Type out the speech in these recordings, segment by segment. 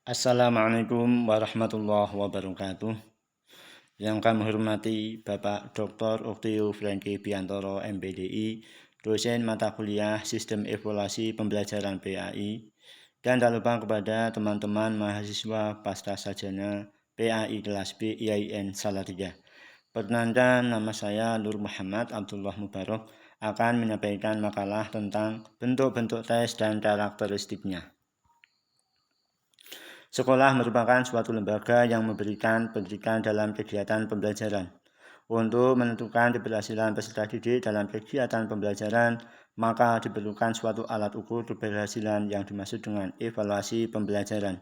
Assalamualaikum warahmatullahi wabarakatuh. Yang kami hormati Bapak Dr. Oktio Franky Biantoro MPDI, dosen mata kuliah Sistem Evaluasi Pembelajaran PAI, dan tak lupa kepada teman-teman mahasiswa pasca sarjana PAI kelas B IAIN Salatiga. Perkenalkan, nama saya Nur Muhammad Abdullah Mubarok akan menyampaikan makalah tentang bentuk-bentuk tes dan karakteristiknya. Sekolah merupakan suatu lembaga yang memberikan pendidikan dalam kegiatan pembelajaran. Untuk menentukan keberhasilan peserta didik dalam kegiatan pembelajaran, maka diperlukan suatu alat ukur keberhasilan yang dimaksud dengan evaluasi pembelajaran.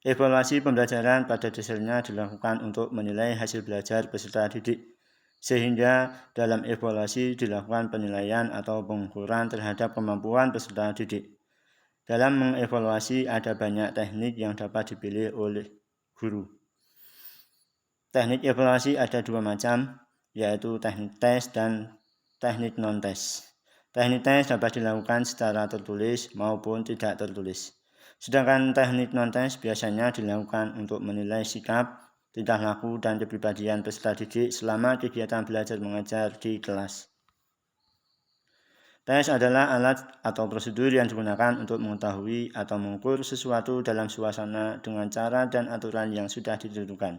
Evaluasi pembelajaran pada dasarnya dilakukan untuk menilai hasil belajar peserta didik, sehingga dalam evaluasi dilakukan penilaian atau pengukuran terhadap kemampuan peserta didik. Dalam mengevaluasi ada banyak teknik yang dapat dipilih oleh guru. Teknik evaluasi ada dua macam, yaitu teknik tes dan teknik non-tes. Teknik tes dapat dilakukan secara tertulis maupun tidak tertulis. Sedangkan teknik non-tes biasanya dilakukan untuk menilai sikap, tingkah laku, dan kepribadian peserta didik selama kegiatan belajar mengajar di kelas. Tes adalah alat atau prosedur yang digunakan untuk mengetahui atau mengukur sesuatu dalam suasana dengan cara dan aturan yang sudah ditentukan.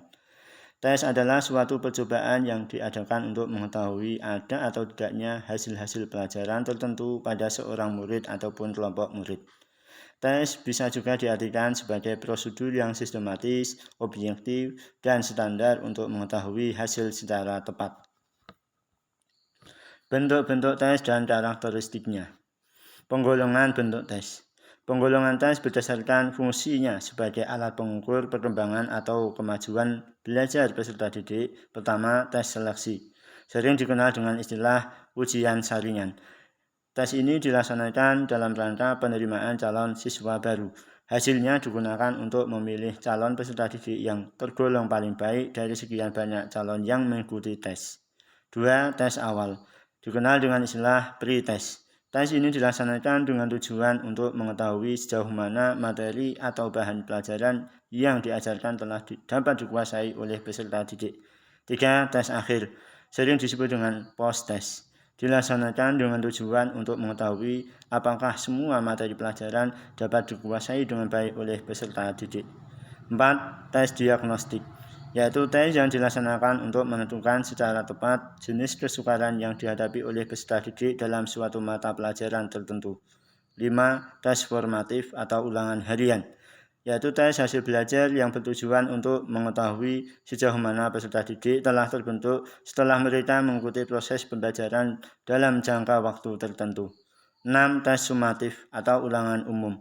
Tes adalah suatu percobaan yang diadakan untuk mengetahui ada atau tidaknya hasil-hasil pelajaran tertentu pada seorang murid ataupun kelompok murid. Tes bisa juga diartikan sebagai prosedur yang sistematis, objektif, dan standar untuk mengetahui hasil secara tepat. Bentuk-bentuk tes dan karakteristiknya. Penggolongan bentuk tes. Penggolongan tes berdasarkan fungsinya sebagai alat pengukur perkembangan atau kemajuan belajar peserta didik. Pertama, tes seleksi. Sering dikenal dengan istilah ujian saringan. Tes ini dilaksanakan dalam rangka penerimaan calon siswa baru. Hasilnya digunakan untuk memilih calon peserta didik yang tergolong paling baik dari sekian banyak calon yang mengikuti tes. 2. Tes awal. Dikenal dengan istilah pre-test. Tes ini dilaksanakan dengan tujuan untuk mengetahui sejauh mana materi atau bahan pelajaran yang diajarkan telah dapat dikuasai oleh peserta didik. 3. Tes akhir. Sering disebut dengan post-test. Dilaksanakan dengan tujuan untuk mengetahui apakah semua materi pelajaran dapat dikuasai dengan baik oleh peserta didik. 4. Tes diagnostik, yaitu tes yang dilaksanakan untuk menentukan secara tepat jenis kesukaran yang dihadapi oleh peserta didik dalam suatu mata pelajaran tertentu. 5. Tes formatif atau ulangan harian, yaitu tes hasil belajar yang bertujuan untuk mengetahui sejauh mana peserta didik telah terbentuk setelah mereka mengikuti proses pembelajaran dalam jangka waktu tertentu. 6. Tes sumatif atau ulangan umum,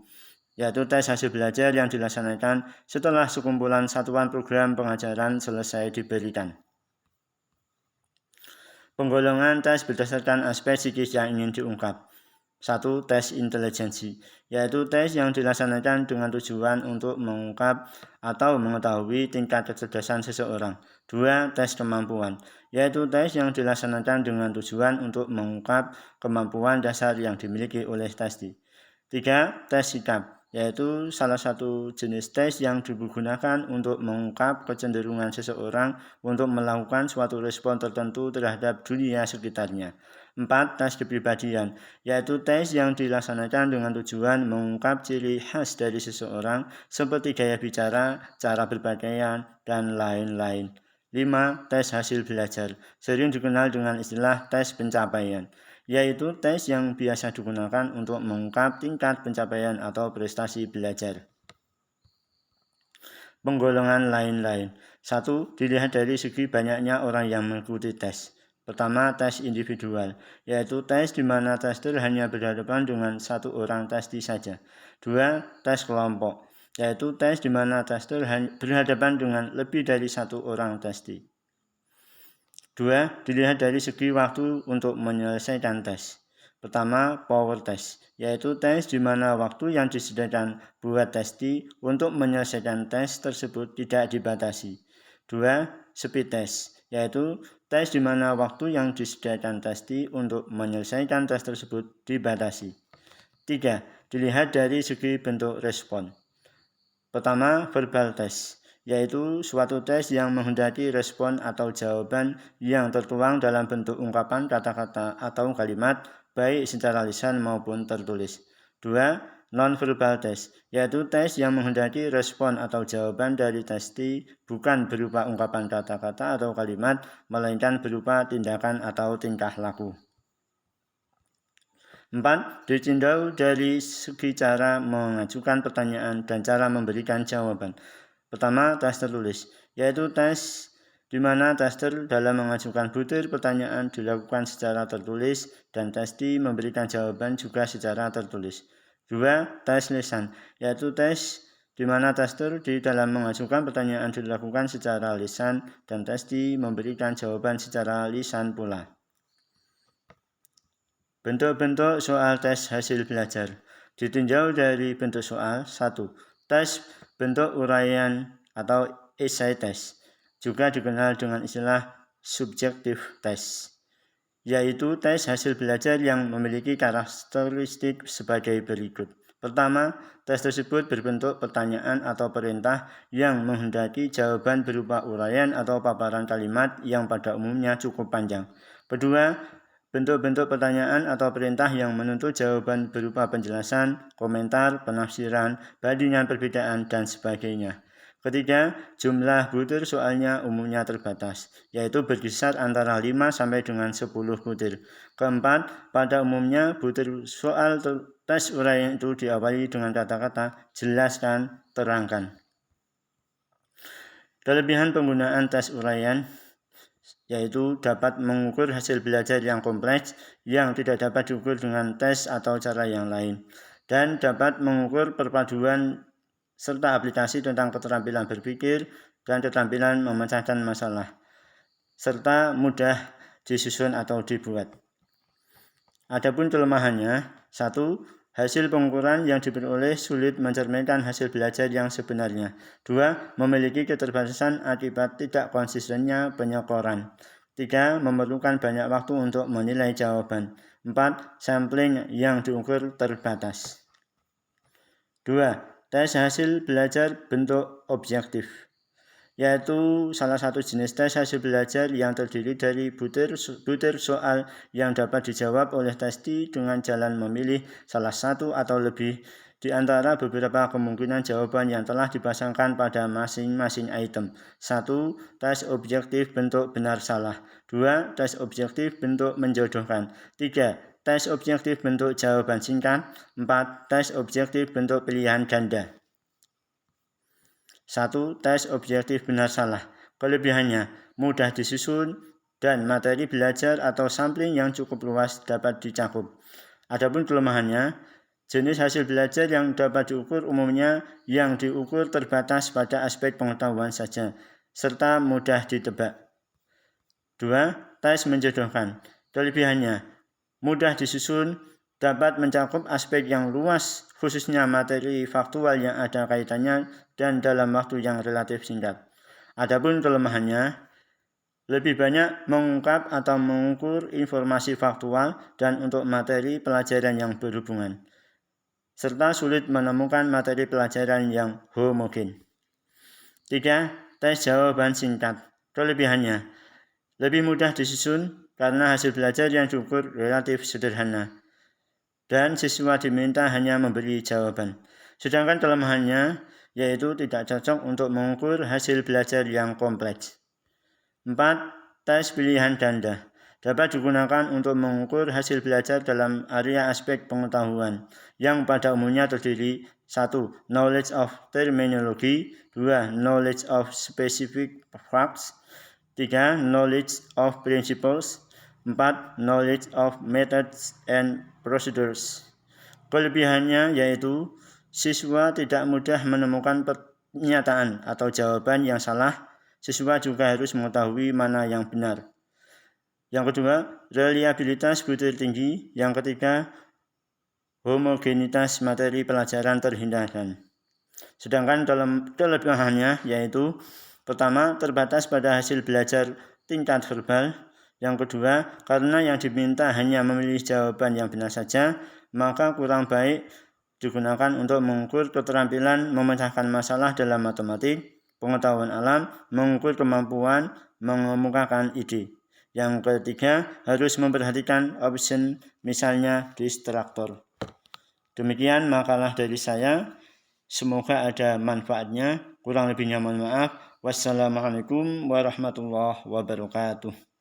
yaitu tes hasil belajar yang dilaksanakan setelah sekumpulan satuan program pengajaran selesai diberikan. Penggolongan tes berdasarkan aspek psikis yang ingin diungkap. 1. Tes intelijensi, yaitu tes yang dilaksanakan dengan tujuan untuk mengungkap atau mengetahui tingkat kecerdasan seseorang. 2. Tes kemampuan, yaitu tes yang dilaksanakan dengan tujuan untuk mengungkap kemampuan dasar yang dimiliki oleh testi. 3. Tes sikap, yaitu salah satu jenis tes yang digunakan untuk mengungkap kecenderungan seseorang untuk melakukan suatu respon tertentu terhadap dunia sekitarnya. 4. Tes kepribadian, yaitu tes yang dilaksanakan dengan tujuan mengungkap ciri khas dari seseorang seperti gaya bicara, cara berpakaian, dan lain-lain. 5. Tes hasil belajar, sering dikenal dengan istilah tes pencapaian, yaitu tes yang biasa digunakan untuk mengungkap tingkat pencapaian atau prestasi belajar. Penggolongan lain-lain. 1. Dilihat dari segi banyaknya orang yang mengikuti tes. Pertama, tes individual, yaitu tes di mana tester hanya berhadapan dengan satu orang testi saja. 2. Tes kelompok, yaitu tes di mana tester berhadapan dengan lebih dari satu orang testi. 2. Dilihat dari segi waktu untuk menyelesaikan tes. Pertama, power test, yaitu tes di mana waktu yang disediakan buat testi untuk menyelesaikan tes tersebut tidak dibatasi. 2. Speed test, yaitu tes di mana waktu yang disediakan testi untuk menyelesaikan tes tersebut dibatasi. 3. Dilihat dari segi bentuk respon. Pertama, verbal test, yaitu suatu tes yang menghendaki respon atau jawaban yang tertuang dalam bentuk ungkapan, kata-kata, atau kalimat, baik secara lisan maupun tertulis. 2. Non-verbal test, yaitu tes yang menghendaki respon atau jawaban dari testi bukan berupa ungkapan, kata-kata, atau kalimat, melainkan berupa tindakan atau tingkah laku. 4. Ditinjau dari segi cara mengajukan pertanyaan dan cara memberikan jawaban. Pertama, tes tertulis, yaitu tes di mana tester dalam mengajukan butir pertanyaan dilakukan secara tertulis dan testi memberikan jawaban juga secara tertulis. 2. Tes lisan, yaitu tes di mana tester di dalam mengajukan pertanyaan dilakukan secara lisan dan testi memberikan jawaban secara lisan pula. Bentuk-bentuk soal tes hasil belajar ditinjau dari bentuk soal. 1. Tes bentuk uraian atau essay test, juga dikenal dengan istilah subjective test, yaitu tes hasil belajar yang memiliki karakteristik sebagai berikut. Pertama, tes tersebut berbentuk pertanyaan atau perintah yang menghendaki jawaban berupa uraian atau paparan kalimat yang pada umumnya cukup panjang. Kedua, bentuk-bentuk pertanyaan atau perintah yang menuntut jawaban berupa penjelasan, komentar, penafsiran, bandingan perbedaan, dan sebagainya. Ketiga, jumlah butir soalnya umumnya terbatas, yaitu berkisar antara 5 sampai dengan 10 butir. Keempat, pada umumnya butir soal tes uraian itu diawali dengan kata-kata jelaskan, terangkan. Kelebihan penggunaan tes uraian yaitu dapat mengukur hasil belajar yang kompleks yang tidak dapat diukur dengan tes atau cara yang lain, dan dapat mengukur perpaduan serta aplikasi tentang keterampilan berpikir dan keterampilan memecahkan masalah, serta mudah disusun atau dibuat. Adapun kelemahannya, 1. Hasil pengukuran yang diperoleh sulit mencerminkan hasil belajar yang sebenarnya. 2. Memiliki keterbatasan akibat tidak konsistennya penyokoran. 3. Memerlukan banyak waktu untuk menilai jawaban. 4. Sampling yang diukur terbatas. 2. Tes hasil belajar bentuk objektif, yaitu salah satu jenis tes hasil belajar yang terdiri dari butir soal yang dapat dijawab oleh testi dengan jalan memilih salah satu atau lebih di antara beberapa kemungkinan jawaban yang telah dipasangkan pada masing-masing item. 1. Tes objektif bentuk benar salah. 2. Tes objektif bentuk menjodohkan. 3. Tes objektif bentuk jawaban singkat. 4. Tes objektif bentuk pilihan ganda. 1. Tes objektif benar salah. Kelebihannya, mudah disusun dan materi belajar atau sampling yang cukup luas dapat dicakup. Adapun kelemahannya, jenis hasil belajar yang dapat diukur umumnya yang diukur terbatas pada aspek pengetahuan saja, serta mudah ditebak. 2. Tes menjodohkan. Kelebihannya, mudah disusun, dapat mencakup aspek yang luas, khususnya materi faktual yang ada kaitannya dan dalam waktu yang relatif singkat. Adapun kelemahannya, lebih banyak mengungkap atau mengukur informasi faktual dan untuk materi pelajaran yang berhubungan, serta sulit menemukan materi pelajaran yang homogen. 3. Tes jawaban singkat. Kelebihannya, lebih mudah disusun karena hasil belajar yang diukur relatif sederhana dan siswa diminta hanya memberi jawaban. Sedangkan kelemahannya yaitu tidak cocok untuk mengukur hasil belajar yang kompleks. 4. Tes pilihan ganda dapat digunakan untuk mengukur hasil belajar dalam area aspek pengetahuan yang pada umumnya terdiri 1. Knowledge of terminology. 2. Knowledge of specific facts. 3. Knowledge of principles. 4. Knowledge of methods and procedures. Kelebihannya yaitu siswa tidak mudah menemukan pernyataan atau jawaban yang salah. Siswa juga harus mengetahui mana yang benar. Yang kedua, reliabilitas butir tinggi. Yang ketiga, homogenitas materi pelajaran terhindarkan. Sedangkan dalam kelebihannya yaitu pertama, terbatas pada hasil belajar tingkat verbal. Yang kedua, karena yang diminta hanya memilih jawaban yang benar saja, maka kurang baik digunakan untuk mengukur keterampilan memecahkan masalah dalam matematik, pengetahuan alam, mengukur kemampuan mengemukakan ide. Yang ketiga, harus memperhatikan option, misalnya distraktor. Demikian makalah dari saya. Semoga ada manfaatnya. Kurang lebihnya mohon maaf. Wassalamualaikum warahmatullahi wabarakatuh.